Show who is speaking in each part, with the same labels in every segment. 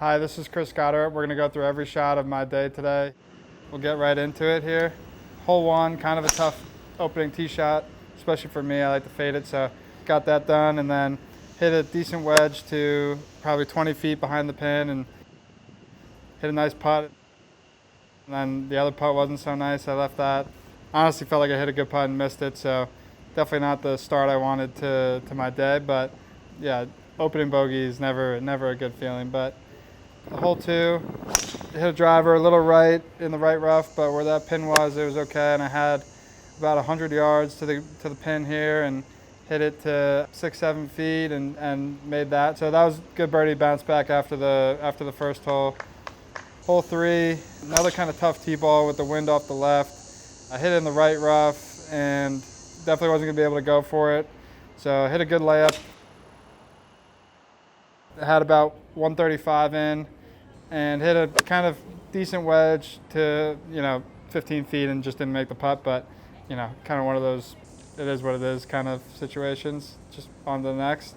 Speaker 1: Hi, this is Chris Gotterup. We're going to go through every shot of my day today. We'll get right into it here. Hole 1, kind of a tough opening tee shot, especially for me. I like to fade it, so got that done, and then hit a decent wedge to probably 20 feet behind the pin and hit a nice putt. And then the other putt wasn't so nice. I left that. Honestly felt like I hit a good putt and missed it, so definitely not the start I wanted to my day, but yeah, opening bogey is never a good feeling. But hole 2, hit a driver a little right in the right rough, but where that pin was, it was okay, and I had about 100 yards to the pin here and hit it to 6-7 feet and made that. So that was a good birdie bounce back after the first hole. Hole 3, another kind of tough tee ball with the wind off the left. I hit it in the right rough and definitely wasn't going to be able to go for it. So I hit a good layup. I had about 135 in and hit a kind of decent wedge to 15 feet and just didn't make the putt, but kind of one of those it is what it is kind of situations. Just on to the next.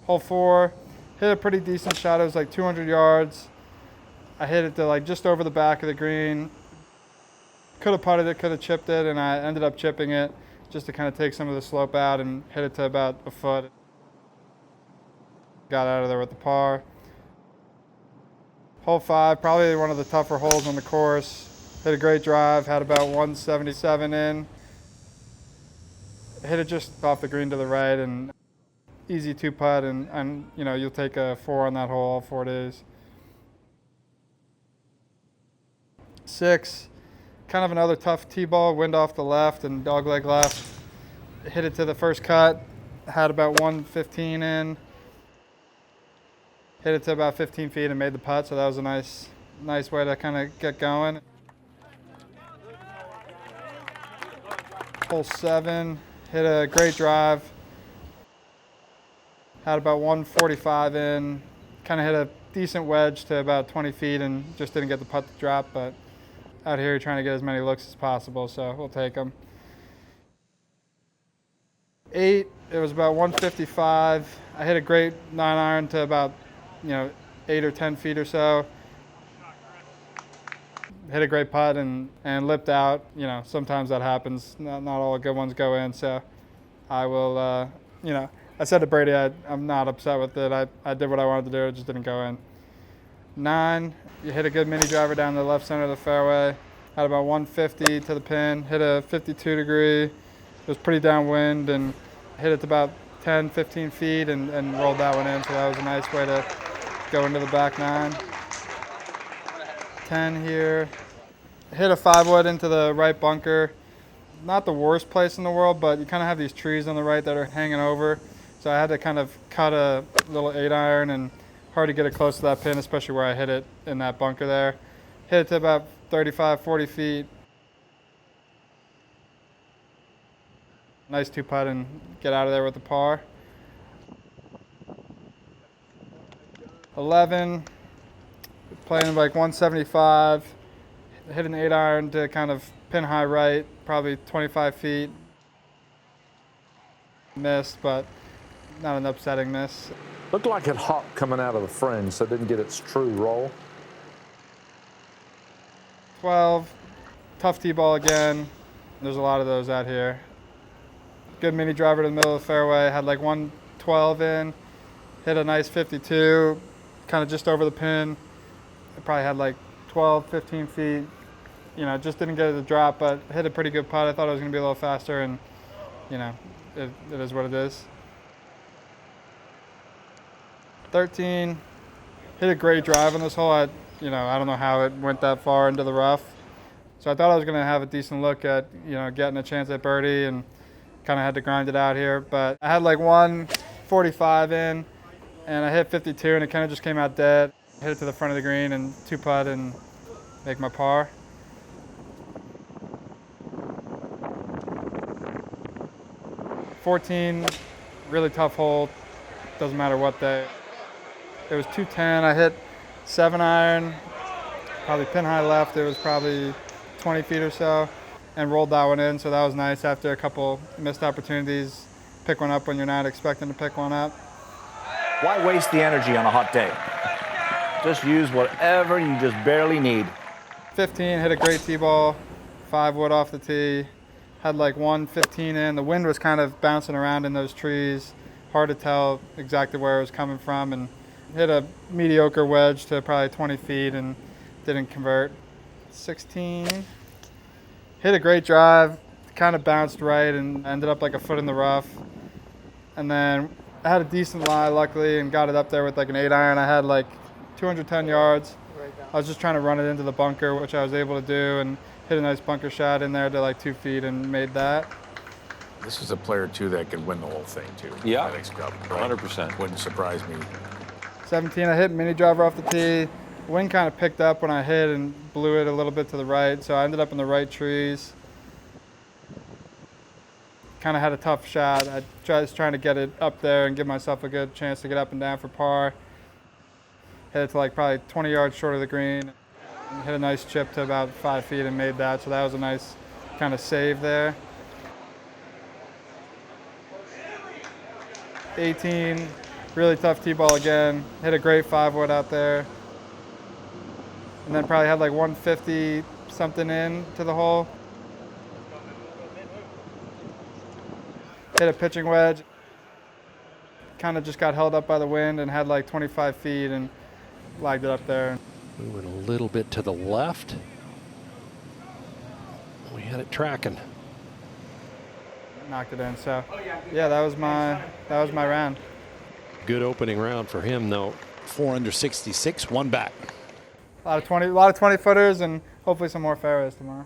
Speaker 1: Hole 4, hit a pretty decent shot. It was like 200 yards. I hit it to like just over the back of the green. Could have putted it, could have chipped it, and I ended up chipping it just to kind of take some of the slope out and hit it to about a foot. Got out of there with the par. Hole 5, probably one of the tougher holes on the course. Hit a great drive, had about 177 in. Hit it just off the green to the right, and easy 2-putt, and you'll take a 4 on that hole all 4 days. 6, kind of another tough tee ball, wind off the left and dogleg left. Hit it to the first cut, had about 115 in. Hit it to about 15 feet and made the putt, so that was a nice way to kind of get going. Hole 7, hit a great drive. Had about 145 in, kind of hit a decent wedge to about 20 feet and just didn't get the putt to drop, but out here trying to get as many looks as possible, so we'll take them. 8, it was about 155. I hit a great 9-iron to about 8 or 10 feet or so. Hit a great putt and lipped out. Sometimes that happens. Not all the good ones go in, so I will, I said to Brady, I'm not upset with it. I did what I wanted to do, it just didn't go in. 9, you hit a good mini driver down the left center of the fairway. Had about 150 to the pin, hit a 52 degree. It was pretty downwind and hit it to about 10, 15 feet and rolled that one in, so that was a nice way to go into the back 9. 10 here. Hit a 5-wood into the right bunker. Not the worst place in the world, but you kind of have these trees on the right that are hanging over. So I had to kind of cut a little 8-iron and hard to get it close to that pin, especially where I hit it in that bunker there. Hit it to about 35, 40 feet. Nice 2-putt and get out of there with the par. 11, playing like 175. Hit an 8-iron to kind of pin high right, probably 25 feet. Missed, but not an upsetting miss.
Speaker 2: Looked like it hopped coming out of the fringe, so it didn't get its true roll.
Speaker 1: 12, tough tee ball again. There's a lot of those out here. Good mini driver to the middle of the fairway. Had like 112 in. Hit a nice 52, kind of just over the pin. It probably had like 12, 15 feet. Just didn't get it to drop, but hit a pretty good putt. I thought it was going to be a little faster, and it is what it is. 13, hit a great drive on this hole. I don't know how it went that far into the rough. So I thought I was going to have a decent look at, getting a chance at birdie, and kind of had to grind it out here. But I had like 145 in, and I hit 52, and it kind of just came out dead. Hit it to the front of the green and 2-putt and make my par. 14, really tough hole. Doesn't matter what day. It was 210. I hit 7-iron, probably pin high left. It was probably 20 feet or so, and rolled that one in. So that was nice after a couple missed opportunities. Pick one up when you're not expecting to pick one up.
Speaker 3: Why waste the energy on a hot day? Just use whatever you just barely need.
Speaker 1: 15, hit a great tee ball, 5 wood off the tee. Had like 115 in. The wind was kind of bouncing around in those trees. Hard to tell exactly where it was coming from, and hit a mediocre wedge to probably 20 feet and didn't convert. 16, hit a great drive, kind of bounced right and ended up like a foot in the rough. And then I had a decent lie, luckily, and got it up there with like an 8-iron. I had like 210 yards. I was just trying to run it into the bunker, which I was able to do, and hit a nice bunker shot in there to like 2 feet and made that.
Speaker 4: This is a player, too, that could win the whole thing, too.
Speaker 3: Yeah,
Speaker 4: FedEx Cup,
Speaker 3: 100%.
Speaker 4: Wouldn't surprise me.
Speaker 1: 17, I hit mini driver off the tee. Wind kind of picked up when I hit and blew it a little bit to the right, so I ended up in the right trees. Kind of had a tough shot. I was trying to get it up there and give myself a good chance to get up and down for par. Hit it to like probably 20 yards short of the green. Hit a nice chip to about 5 feet and made that, so that was a nice kind of save there. 18, really tough tee ball again. Hit a great 5 wood out there. And then probably had like 150 something in to the hole. Hit a pitching wedge. Kind of just got held up by the wind and had like 25 feet and lagged it up there.
Speaker 5: We went a little bit to the left. We had it tracking.
Speaker 1: Knocked it in. So yeah, that was my round.
Speaker 5: Good opening round for him though.
Speaker 6: 4 under 66, 1 back.
Speaker 1: A lot of 20 footers and hopefully some more fairways tomorrow.